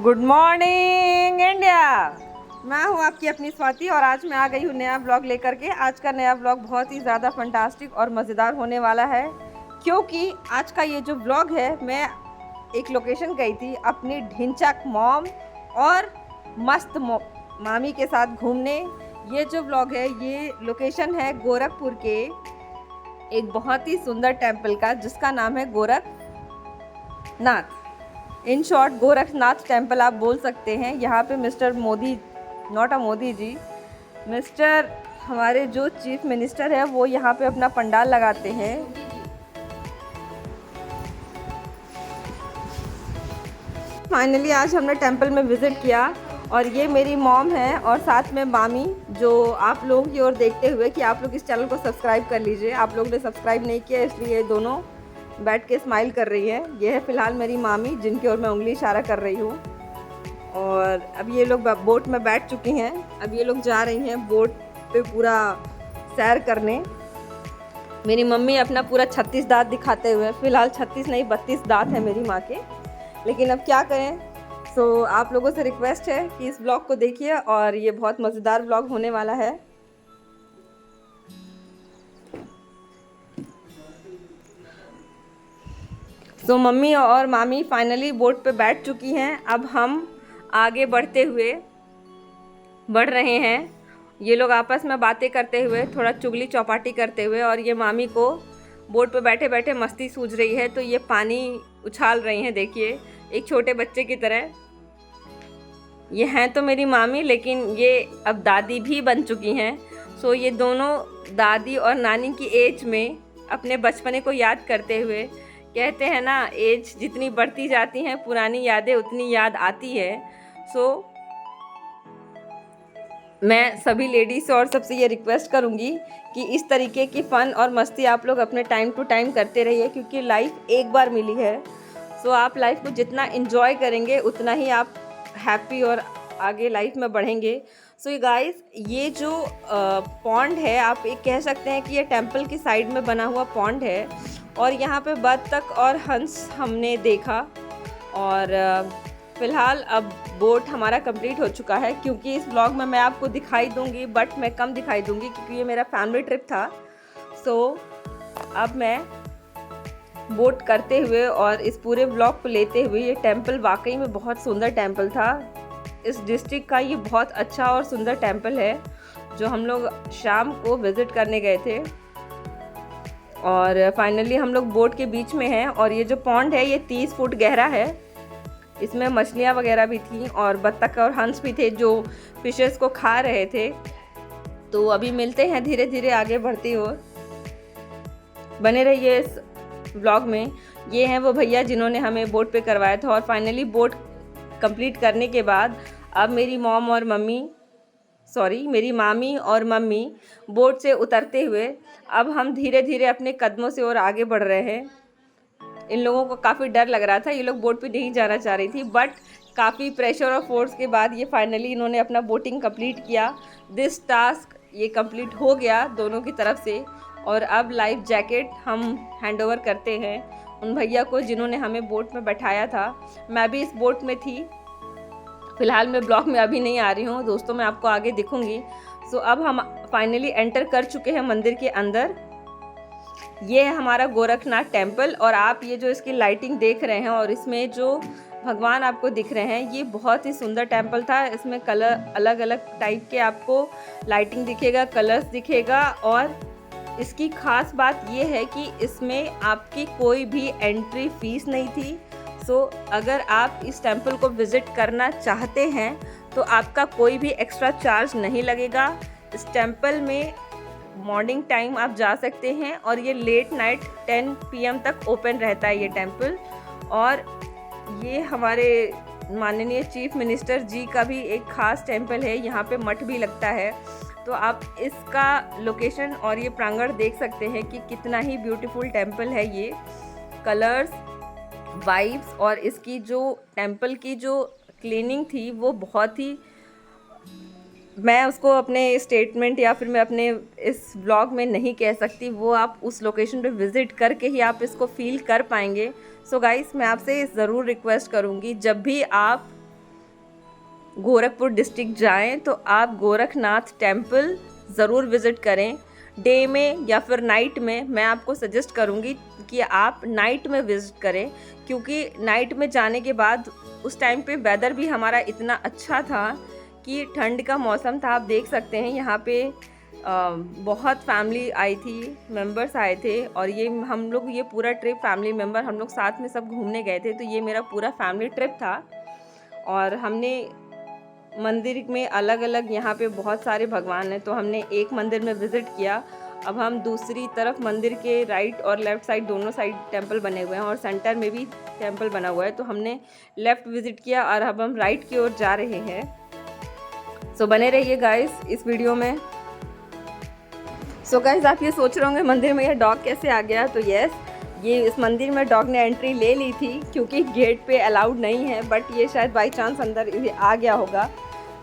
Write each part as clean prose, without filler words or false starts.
Good morning India. मैं हूं आपकी अपनी स्वाति और आज मैं आ गई हूं नया ब्लॉग लेकर के। आज का नया ब्लॉग बहुत ही ज़्यादा फंटास्टिक और मज़ेदार होने वाला है, क्योंकि आज का ये जो ब्लॉग है, मैं एक लोकेशन गई थी अपनी ढिंचक मॉम और मस्त मामी के साथ घूमने। ये जो ब्लॉग है, ये लोकेशन है गोरखपुर के एक बहुत ही सुंदर टेम्पल का, जिसका नाम है Gorakhnath. In short Gorakhnath temple आप बोल सकते हैं। यहाँ पे mister Modi, not a Modi ji, mister हमारे जो चीफ मिनिस्टर है वो यहाँ पे अपना पंडाल लगाते हैं। फाइनली आज हमने टेम्पल में विज़िट किया और ये मेरी मॉम है और साथ में मामी, जो आप लोगों की ओर देखते हुए कि आप लोग इस चैनल को सब्सक्राइब कर लीजिए। आप लोगों ने सब्सक्राइब नहीं किया, इसलिए दोनों बैठ के स्माइल कर रही है। ये है फ़िलहाल मेरी मामी, जिनकी ओर मैं उंगली इशारा कर रही हूँ। और अब ये लोग बोट में बैठ चुकी हैं। अब ये लोग जा रही हैं बोट पे पूरा सैर करने। मेरी मम्मी अपना पूरा 36 दांत दिखाते हुए, फ़िलहाल 36 नहीं 32 दांत है मेरी माँ के, लेकिन अब क्या करें। सो आप लोगों से रिक्वेस्ट है कि इस ब्लॉग को देखिए और ये बहुत मज़ेदार ब्लॉग होने वाला है। तो मम्मी और मामी फाइनली बोट पे बैठ चुकी हैं। अब हम आगे बढ़ रहे हैं। ये लोग आपस में बातें करते हुए, थोड़ा चुगली चौपाटी करते हुए, और ये मामी को बोट पे बैठे बैठे मस्ती सूझ रही है, तो ये पानी उछाल रही हैं, देखिए एक छोटे बच्चे की तरह। ये हैं तो मेरी मामी, लेकिन ये अब दादी भी बन चुकी हैं। सो ये दोनों दादी और नानी की एज में अपने बचपने को याद करते हुए, कहते हैं ना, एज जितनी बढ़ती जाती हैं पुरानी यादें उतनी याद आती है। सो मैं सभी लेडीज़ से और सबसे ये रिक्वेस्ट करूँगी कि इस तरीके की फ़न और मस्ती आप लोग अपने टाइम टू टाइम करते रहिए, क्योंकि लाइफ एक बार मिली है। सो आप लाइफ को जितना इन्जॉय करेंगे उतना ही आप हैप्पी और आगे लाइफ में बढ़ेंगे। सो गाइस, ये जो पॉन्ड है, आप एक कह सकते हैं कि ये टेम्पल की साइड में बना हुआ पॉन्ड है, और यहाँ पे बत्तख और हंस हमने देखा। और फ़िलहाल अब बोट हमारा कंप्लीट हो चुका है, क्योंकि इस ब्लॉग में मैं आपको दिखाई दूंगी, बट मैं कम दिखाई दूंगी क्योंकि ये मेरा फैमिली ट्रिप था। सो अब मैं बोट करते हुए और इस पूरे ब्लॉग को लेते हुए, ये टेम्पल वाकई में बहुत सुंदर टेम्पल था। इस डिस्ट्रिक्ट का ये बहुत अच्छा और सुंदर टेम्पल है, जो हम लोग शाम को विज़िट करने गए थे। और फाइनली हम लोग बोट के बीच में हैं, और ये जो पॉन्ड है ये 30 फुट गहरा है। इसमें मछलियाँ वगैरह भी थी और बत्तख और हंस भी थे जो फिशेस को खा रहे थे। तो अभी मिलते हैं धीरे धीरे आगे बढ़ती ओर। बने रहिए इस ब्लॉग में। ये हैं वो भैया जिन्होंने हमें बोट पे करवाया था। और फाइनली बोट कंप्लीट करने के बाद अब मेरी मेरी मामी और मम्मी बोट से उतरते हुए अब हम धीरे धीरे अपने कदमों से और आगे बढ़ रहे हैं। इन लोगों को काफ़ी डर लग रहा था, ये लोग बोट पे नहीं जाना चाह रही थी, बट काफ़ी प्रेशर और फोर्स के बाद ये फाइनली इन्होंने अपना बोटिंग कंप्लीट किया। दिस टास्क ये कंप्लीट हो गया दोनों की तरफ से। और अब लाइफ जैकेट हम हैंड ओवर करते हैं उन भैया को जिन्होंने हमें बोट में बैठाया था। मैं भी इस बोट में थी। फ़िलहाल मैं ब्लॉग में अभी नहीं आ रही हूँ दोस्तों, मैं आपको आगे दिखूँगी। सो अब हम फाइनली एंटर कर चुके हैं मंदिर के अंदर। ये है हमारा गोरखनाथ टेम्पल, और आप ये जो इसकी लाइटिंग देख रहे हैं और इसमें जो भगवान आपको दिख रहे हैं, ये बहुत ही सुंदर टेम्पल था। इसमें कलर अलग अलग टाइप के आपको लाइटिंग दिखेगा, कलर्स दिखेगा। और इसकी ख़ास बात ये है कि इसमें आपकी कोई भी एंट्री फीस नहीं थी। सो अगर आप इस टेम्पल को विज़िट करना चाहते हैं तो आपका कोई भी एक्स्ट्रा चार्ज नहीं लगेगा। इस टेम्पल में मॉर्निंग टाइम आप जा सकते हैं और ये लेट नाइट 10 PM तक ओपन रहता है ये टेम्पल। और ये हमारे माननीय चीफ मिनिस्टर जी का भी एक ख़ास टेम्पल है, यहाँ पे मठ भी लगता है। तो आप इसका लोकेशन और ये प्रांगण देख सकते हैं कि कितना ही ब्यूटीफुल टेम्पल है ये। कलर्स, वाइब्स और इसकी जो टेम्पल की जो क्लीनिंग थी वो बहुत ही, मैं उसको अपने स्टेटमेंट या फिर मैं अपने इस ब्लॉग में नहीं कह सकती। वो आप उस लोकेशन पे विज़िट करके ही आप इसको फील कर पाएंगे। सो गाइस, मैं आपसे ज़रूर रिक्वेस्ट करूँगी, जब भी आप गोरखपुर डिस्ट्रिक्ट जाएं तो आप गोरखनाथ टेम्पल ज़रूर विज़िट करें। डे में या फिर नाइट में मैं आपको सजेस्ट करूंगी कि आप नाइट में विज़िट करें, क्योंकि नाइट में जाने के बाद उस टाइम पे वेदर भी हमारा इतना अच्छा था कि ठंड का मौसम था। आप देख सकते हैं यहाँ पे बहुत फैमिली आई थी, मेंबर्स आए थे, और ये हम लोग ये पूरा ट्रिप फैमिली मेंबर हम लोग साथ में सब घूमने गए थे। तो ये मेरा पूरा फैमिली ट्रिप था और हमने मंदिर में अलग अलग यहाँ पे बहुत सारे भगवान हैं, तो हमने एक मंदिर में विज़िट किया। अब हम दूसरी तरफ मंदिर के राइट और लेफ़्ट साइड दोनों साइड टेंपल बने हुए हैं और सेंटर में भी टेंपल बना हुआ है, तो हमने लेफ़्ट विज़िट किया और अब हम राइट की ओर जा रहे हैं। सो बने रहिए गाइस इस वीडियो में। सो गाइस आप ये सोच रहे होंगे मंदिर में ये डॉग कैसे आ गया, तो यस, ये इस मंदिर में डॉग ने एंट्री ले ली थी क्योंकि गेट पे अलाउड नहीं है, बट ये शायद बाय चांस अंदर ये आ गया होगा।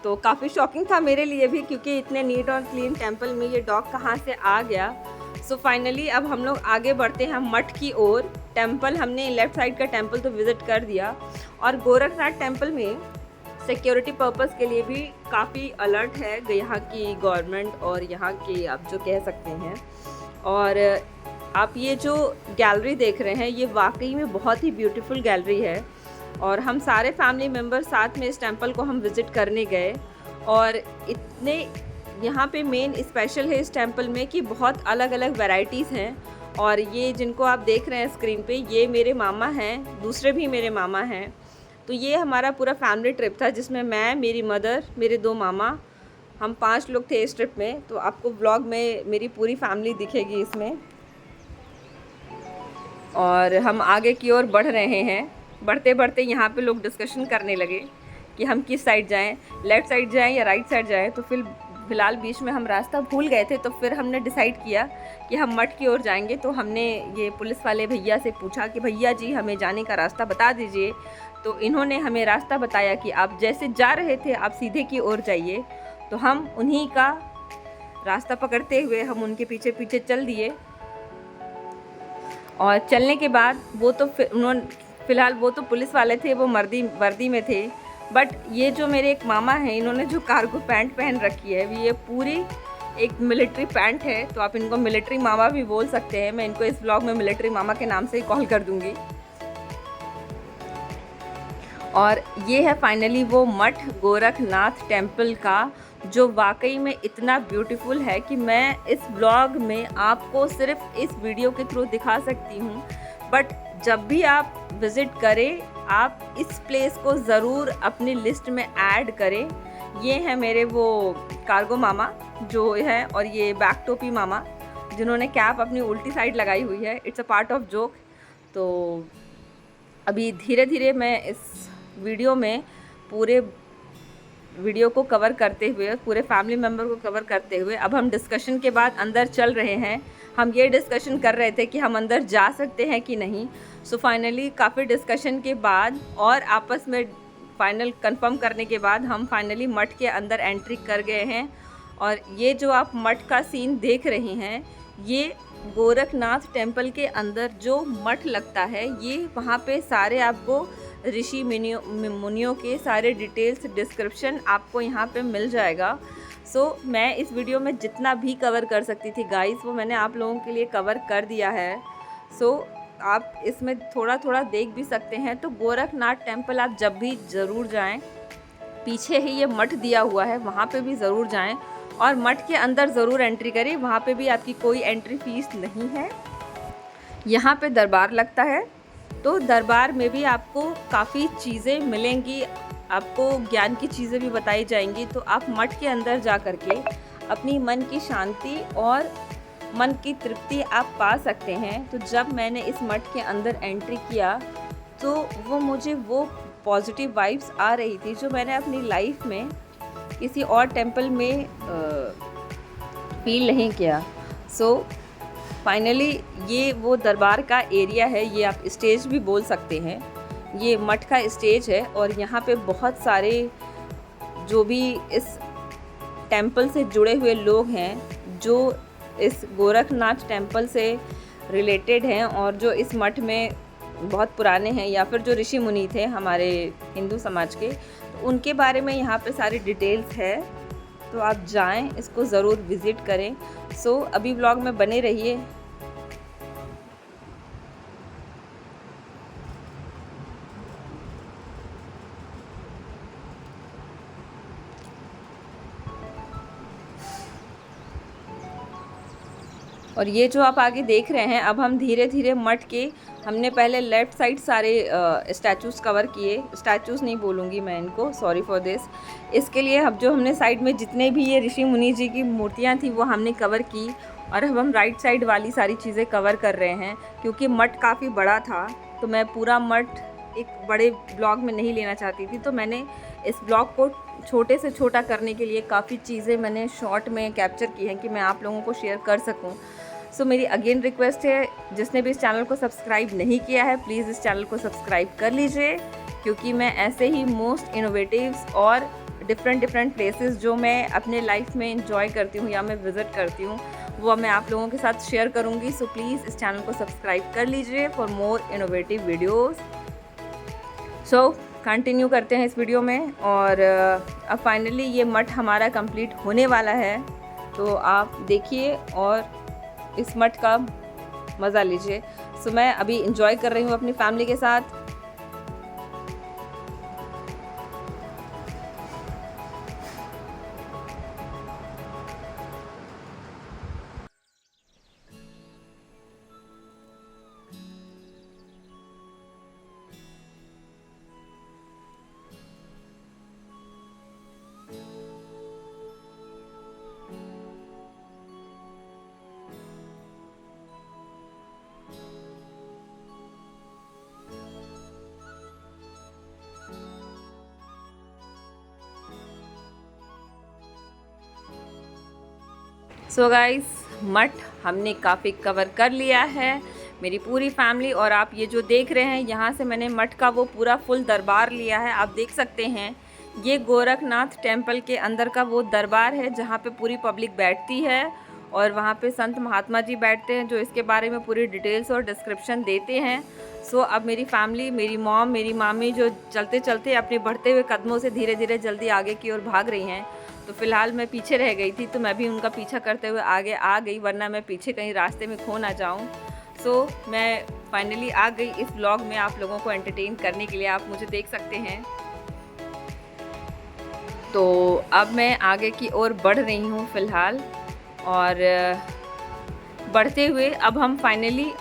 तो काफ़ी शॉकिंग था मेरे लिए भी, क्योंकि इतने नीट और क्लीन टेंपल में ये डॉग कहाँ से आ गया। सो फाइनली अब हम लोग आगे बढ़ते हैं मठ की ओर। टेंपल हमने लेफ़्ट साइड का टेंपल तो विज़िट कर दिया, और गोरखनाथ टेंपल में सिक्योरिटी पर्पस के लिए भी काफ़ी अलर्ट है यहाँ की गवर्नमेंट और यहाँ के आप जो कह सकते हैं। और आप ये जो गैलरी देख रहे हैं ये वाकई में बहुत ही ब्यूटीफुल गैलरी है, और हम सारे फैमिली मेम्बर साथ में इस टेंपल को हम विज़िट करने गए। और इतने यहाँ पे मेन स्पेशल है इस टेंपल में कि बहुत अलग अलग वैरायटीज़ हैं। और ये जिनको आप देख रहे हैं स्क्रीन पे, ये मेरे मामा हैं, दूसरे भी मेरे मामा हैं। तो ये हमारा पूरा फैमिली ट्रिप था जिसमें मैं, मेरी मदर, मेरे 2 मामा, हम 5 लोग थे इस ट्रिप में। तो आपको व्लॉग में मेरी पूरी फैमिली दिखेगी इसमें। और हम आगे की ओर बढ़ रहे हैं। बढ़ते बढ़ते यहाँ पे लोग डिस्कशन करने लगे कि हम किस साइड जाएं, लेफ़्ट साइड जाएं या राइट साइड जाएं। तो फिलहाल बीच में हम रास्ता भूल गए थे, तो फिर हमने डिसाइड किया कि हम मठ की ओर जाएंगे। तो हमने ये पुलिस वाले भैया से पूछा कि भैया जी हमें जाने का रास्ता बता दीजिए। तो इन्होंने हमें रास्ता बताया कि आप जैसे जा रहे थे आप सीधे की ओर जाइए। तो हम उन्हीं का रास्ता पकड़ते हुए हम उनके पीछे पीछे चल दिए। और चलने के बाद वो तो फ़िलहाल वो तो पुलिस वाले थे, वो वर्दी में थे। बट ये जो मेरे एक मामा हैं, इन्होंने जो कार्गो पैंट पहन रखी है ये पूरी एक मिलिट्री पैंट है। तो आप इनको मिलिट्री मामा भी बोल सकते हैं। मैं इनको इस ब्लॉग में मिलिट्री मामा के नाम से ही कॉल कर दूँगी। और ये है फाइनली वो मठ गोरखनाथ टेम्पल का, जो वाकई में इतना ब्यूटीफुल है कि मैं इस ब्लॉग में आपको सिर्फ इस वीडियो के थ्रू दिखा सकती हूँ। बट जब भी आप विज़िट करें आप इस प्लेस को ज़रूर अपनी लिस्ट में ऐड करें। ये है मेरे वो कार्गो मामा जो है, और ये बैक टोपी मामा जिन्होंने कैप अपनी उल्टी साइड लगाई हुई है। It's a part of joke. तो अभी धीरे धीरे मैं इस वीडियो में पूरे वीडियो को कवर करते हुए, पूरे फैमिली मेम्बर को कवर करते हुए, अब हम डिस्कशन के बाद अंदर चल रहे हैं। हम ये डिस्कशन कर रहे थे कि हम अंदर जा सकते हैं कि नहीं। सो फाइनली काफ़ी डिस्कशन के बाद और आपस में फाइनल कंफर्म करने के बाद हम फाइनली मठ के अंदर एंट्री कर गए हैं। और ये जो आप मठ का सीन देख रहे हैं, ये गोरखनाथ टेम्पल के अंदर जो मठ लगता है, ये वहाँ पे सारे आपको ऋषि मुनियों के सारे डिटेल्स डिस्क्रिप्शन आपको यहाँ पे मिल जाएगा। सो मैं इस वीडियो में जितना भी कवर कर सकती थी गाइस, वो मैंने आप लोगों के लिए कवर कर दिया है। सो आप इसमें थोड़ा थोड़ा देख भी सकते हैं। तो गोरखनाथ टेम्पल आप जब भी ज़रूर जाएं, पीछे ही ये मठ दिया हुआ है, वहाँ पे भी ज़रूर जाएं और मठ के अंदर ज़रूर एंट्री करें। वहाँ पे भी आपकी कोई एंट्री फ़ीस नहीं है। यहाँ पे दरबार लगता है, तो दरबार में भी आपको काफ़ी चीज़ें मिलेंगी, आपको ज्ञान की चीज़ें भी बताई जाएंगी। तो आप मठ के अंदर जा कर के अपनी मन की शांति और मन की तृप्ति आप पा सकते हैं। तो जब मैंने इस मठ के अंदर एंट्री किया तो वो मुझे वो पॉजिटिव वाइब्स आ रही थी जो मैंने अपनी लाइफ में किसी और टेम्पल में फील नहीं किया। सो फाइनली ये वो दरबार का एरिया है, ये आप स्टेज भी बोल सकते हैं। ये मठ का स्टेज है और यहाँ पे बहुत सारे जो भी इस टेम्पल से जुड़े हुए लोग हैं, जो इस गोरखनाथ टेम्पल से रिलेटेड हैं और जो इस मठ में बहुत पुराने हैं या फिर जो ऋषि मुनि थे हमारे हिंदू समाज के, तो उनके बारे में यहाँ पे सारी डिटेल्स है। तो आप जाएं, इसको ज़रूर विज़िट करें। सो अभी व्लॉग में बने रहिए। और ये जो आप आगे देख रहे हैं, अब हम धीरे धीरे मठ के, हमने पहले लेफ़्ट साइड सारे स्टैचूज़ कवर किए। स्टैचूज़ नहीं बोलूँगी मैं इनको, सॉरी फॉर दिस। इसके लिए अब जो हमने साइड में जितने भी ये ऋषि मुनि जी की मूर्तियाँ थी वो हमने कवर की, और अब हम राइट साइड वाली सारी चीज़ें कवर कर रहे हैं। क्योंकि मठ काफ़ी बड़ा था तो मैं पूरा मठ एक बड़े ब्लॉग में नहीं लेना चाहती थी, तो मैंने इस ब्लॉग को छोटे से छोटा करने के लिए काफ़ी चीज़ें मैंने शॉर्ट में कैप्चर की हैं कि मैं आप लोगों को शेयर कर सकूं। सो मेरी अगेन रिक्वेस्ट है, जिसने भी इस चैनल को सब्सक्राइब नहीं किया है प्लीज़ इस चैनल को सब्सक्राइब कर लीजिए, क्योंकि मैं ऐसे ही मोस्ट इनोवेटिव्स और डिफरेंट प्लेसेस जो मैं अपने लाइफ में इंजॉय करती हूँ या मैं विज़िट करती हूँ वो मैं आप लोगों के साथ शेयर करूँगी। सो प्लीज़ इस चैनल को सब्सक्राइब कर लीजिए for more innovative videos. So continue करते हैं इस वीडियो में। और अब फाइनली ये मठ हमारा कंप्लीट होने वाला है, तो आप देखिए और इस मठ का मज़ा लीजिए। सो मैं अभी इंजॉय कर रही हूँ अपनी फैमिली के साथ। सो गाइस, मठ हमने काफ़ी कवर कर लिया है, मेरी पूरी फैमिली। और आप ये जो देख रहे हैं, यहाँ से मैंने मठ का वो पूरा फुल दरबार लिया है। आप देख सकते हैं ये गोरखनाथ टेम्पल के अंदर का वो दरबार है जहाँ पे पूरी पब्लिक बैठती है और वहाँ पे संत महात्मा जी बैठते हैं जो इसके बारे में पूरी डिटेल्स और डिस्क्रिप्शन देते हैं। सो अब मेरी फैमिली, मेरी मॉम, मेरी मामी जो चलते चलते अपने बढ़ते हुए कदमों से धीरे धीरे जल्दी आगे की ओर भाग रही हैं। तो फ़िलहाल मैं पीछे रह गई थी, तो मैं भी उनका पीछा करते हुए आगे आ गई, वरना मैं पीछे कहीं रास्ते में खो ना जाऊं। सो मैं फाइनली आ गई इस व्लॉग में आप लोगों को एंटरटेन करने के लिए। आप मुझे देख सकते हैं। तो अब मैं आगे की ओर बढ़ रही हूँ फ़िलहाल, और बढ़ते हुए अब हम फाइनली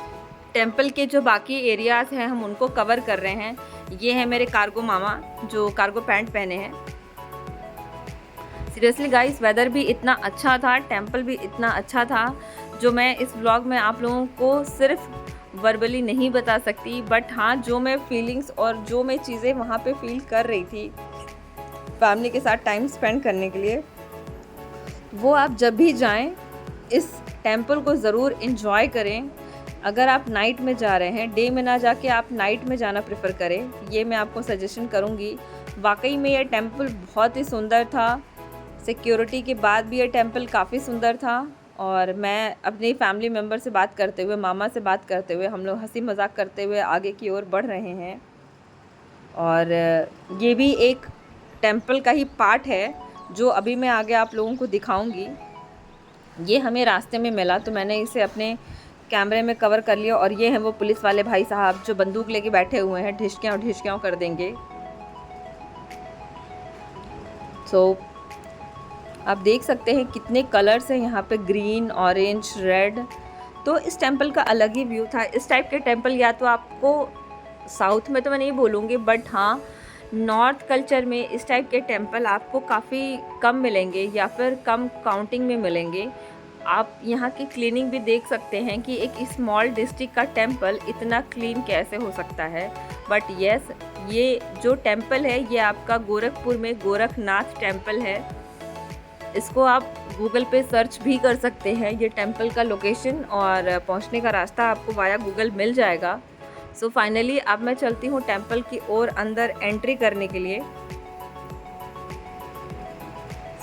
टेम्पल के जो बाकी एरियाज़ हैं हम उनको कवर कर रहे हैं। ये है मेरे कार्गो मामा जो कार्गो पैंट पहने हैं। सीरियसली गाइस, वेदर भी इतना अच्छा था, टेम्पल भी इतना अच्छा था, जो मैं इस व्लॉग में आप लोगों को सिर्फ वर्बली नहीं बता सकती, बट हाँ जो मैं फीलिंग्स और जो मैं चीज़ें वहाँ पे फील कर रही थी फैमिली के साथ टाइम स्पेंड करने के लिए, वो आप जब भी जाएं इस टेम्पल को ज़रूर इन्जॉय करें। अगर आप नाइट में जा रहे हैं, डे में ना जाके आप नाइट में जाना प्रेफर करें, ये मैं आपको सजेशन करूँगी। वाकई में ये टेम्पल बहुत ही सुंदर था, सिक्योरिटी के बाद भी ये टेम्पल काफ़ी सुंदर था। और मैं अपनी फैमिली मेम्बर से बात करते हुए, मामा से बात करते हुए, हम लोग हंसी मजाक करते हुए आगे की ओर बढ़ रहे हैं। और ये भी एक टेम्पल का ही पार्ट है जो अभी मैं आगे आप लोगों को दिखाऊंगी। ये हमें रास्ते में मिला तो मैंने इसे अपने कैमरे में कवर कर लिया। और ये हैं वो पुलिस वाले भाई साहब जो बंदूक लेके बैठे हुए हैं, ढिशक्याँ कर देंगे। सो आप देख सकते हैं कितने कलर्स हैं यहाँ पे, ग्रीन, ऑरेंज, रेड। तो इस टेम्पल का अलग ही व्यू था। इस टाइप के टेम्पल या तो आपको साउथ में तो मैं नहीं बोलूँगी, बट हाँ नॉर्थ कल्चर में इस टाइप के टेम्पल आपको काफ़ी कम मिलेंगे या फिर कम काउंटिंग में मिलेंगे। आप यहाँ की क्लीनिंग भी देख सकते हैं कि एक स्मॉल डिस्ट्रिक्ट का टेम्पल इतना क्लीन कैसे हो सकता है। बट येस, ये जो टेम्पल है ये आपका गोरखपुर में गोरखनाथ टेम्पल है। इसको आप गूगल पे सर्च भी कर सकते हैं, ये टेम्पल का लोकेशन और पहुंचने का रास्ता आपको वाया गूगल मिल जाएगा। सो फाइनली अब मैं चलती हूँ टेम्पल की ओर अंदर एंट्री करने के लिए।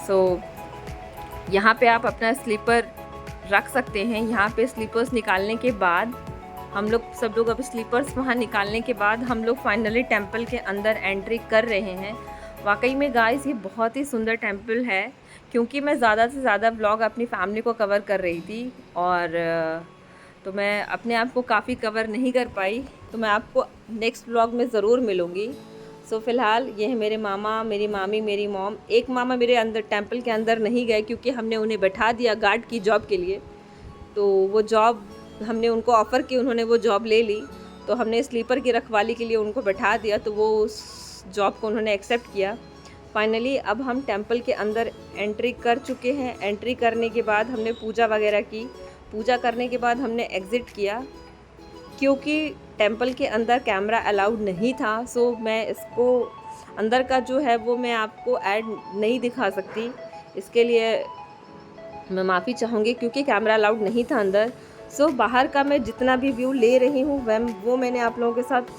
सो यहाँ पे आप अपना स्लीपर रख सकते हैं। यहाँ पे स्लीपर्स निकालने के बाद हम लोग सब लोग अब स्लीपर्स वहाँ निकालने के बाद हम लोग फाइनली टेंपल के अंदर एंट्री कर रहे हैं। वाकई में गाइस ये बहुत ही सुंदर टेंपल है, क्योंकि मैं ज़्यादा से ज़्यादा व्लॉग अपनी फैमिली को कवर कर रही थी और तो मैं अपने आप को काफ़ी कवर नहीं कर पाई, तो मैं आपको नेक्स्ट व्लॉग में ज़रूर मिलूँगी। सो फ़िलहाल ये है मेरे मामा, मेरी मामी, मेरी मॉम। एक मामा मेरे अंदर टेंपल के अंदर नहीं गए क्योंकि हमने उन्हें बैठा दिया गार्ड की जॉब के लिए, तो वो जॉब हमने उनको ऑफ़र की, उन्होंने वो जॉब ले ली, तो हमने स्लीपर की रखवाली के लिए उनको बैठा दिया, तो वो उस जॉब को उन्होंने एक्सेप्ट किया। फाइनली अब हम टेंपल के अंदर एंट्री कर चुके हैं। एंट्री करने के बाद हमने पूजा वगैरह की। पूजा करने के बाद हमने एग्ज़िट किया, क्योंकि टेंपल के अंदर कैमरा अलाउड नहीं था, सो मैं इसको अंदर का जो है वो मैं आपको ऐड नहीं दिखा सकती। इसके लिए मैं माफ़ी चाहूँगी क्योंकि कैमरा अलाउड नहीं था अंदर। सो बाहर का मैं जितना भी व्यू ले रही हूँ वो मैंने आप लोगों के साथ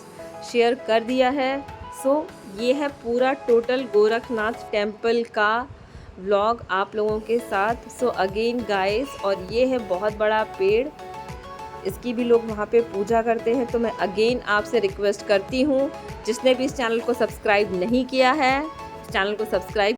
शेयर कर दिया है। सो ये है पूरा टोटल गोरखनाथ टेंपल का व्लॉग आप लोगों के साथ। सो अगेन गाइस, और ये है बहुत बड़ा पेड़, इसकी भी लोग वहाँ पे पूजा करते हैं। तो मैं अगेन आपसे रिक्वेस्ट करती हूँ, जिसने भी इस चैनल को सब्सक्राइब नहीं किया है, इस चैनल को सब्सक्राइब